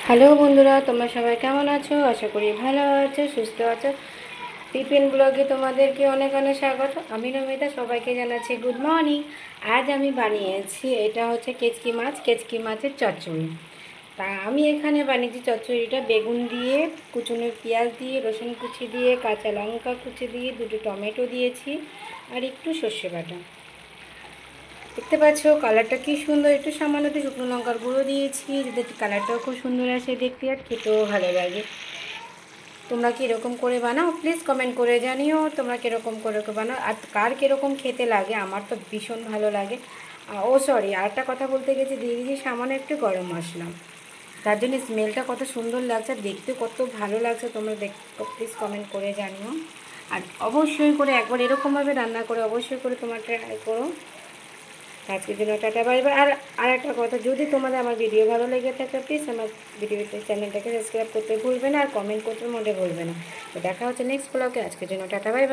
Hello বন্ধুরা, তোমরা সবাই কেমন আছো? আশা করি ভালো আছো, সুস্থ আছো। টিফিন ব্লগে তোমাদেরকে অনেক অনেক স্বাগত। আমি নমিতা, সবাইকে জানাচ্ছি গুড মর্নিং। আজ আমি বানিয়েছি, এটা হচ্ছে কেচকি মাছের চচ্চড়ি। তা আমি এখানে বানিয়েছি চচ্চড়িটা বেগুন দিয়ে, কুচনো পেঁয়াজ দিয়ে, রসুন কুচি দিয়ে, কাঁচা লঙ্কা কুচি দিয়ে, দুটো টমেটো দিয়েছি আর একটু সর্ষে বাটা। দেখতে পাচ্ছ কালারটা কি সুন্দর, একটু সামান্য একটু শুকনো লঙ্কার গুঁড়ো দিয়েছি যাতে কালারটাও খুব সুন্দর আসে দেখতে আর খেতেও ভালো লাগে। তোমরা কীরকম করে বানাও প্লিজ কমেন্ট করে জানিও, তোমরা কীরকম করে বানাও আর কার কীরকম খেতে লাগে। আমার তো ভীষণ ভালো লাগে। সরি, আরেকটা কথা বলতে গেছি, দিয়ে দিয়েছি সামান্য একটু গরম মশলা, তার জন্য স্মেলটা কত সুন্দর লাগছে, দেখতে কত ভালো লাগছে। তোমরা প্লিজ কমেন্ট করে জানিও। আর অবশ্যই করে একবার এরকমভাবে রান্না করে অবশ্যই করে তোমরা ট্রাই করো। আজকের জন্য টাটা বাই বাই। আর একটা কথা, যদি তোমাদের আমার ভিডিও ভালো লেগে থাকে প্লিজ আমার চ্যানেলটাকে সাবস্ক্রাইব করতে ভুলবে না আর কমেন্ট করতে মোটে ভুলবে না। তো দেখা হচ্ছে নেক্সট ব্লগে। আজকের জন্য টাটা বাই বাই।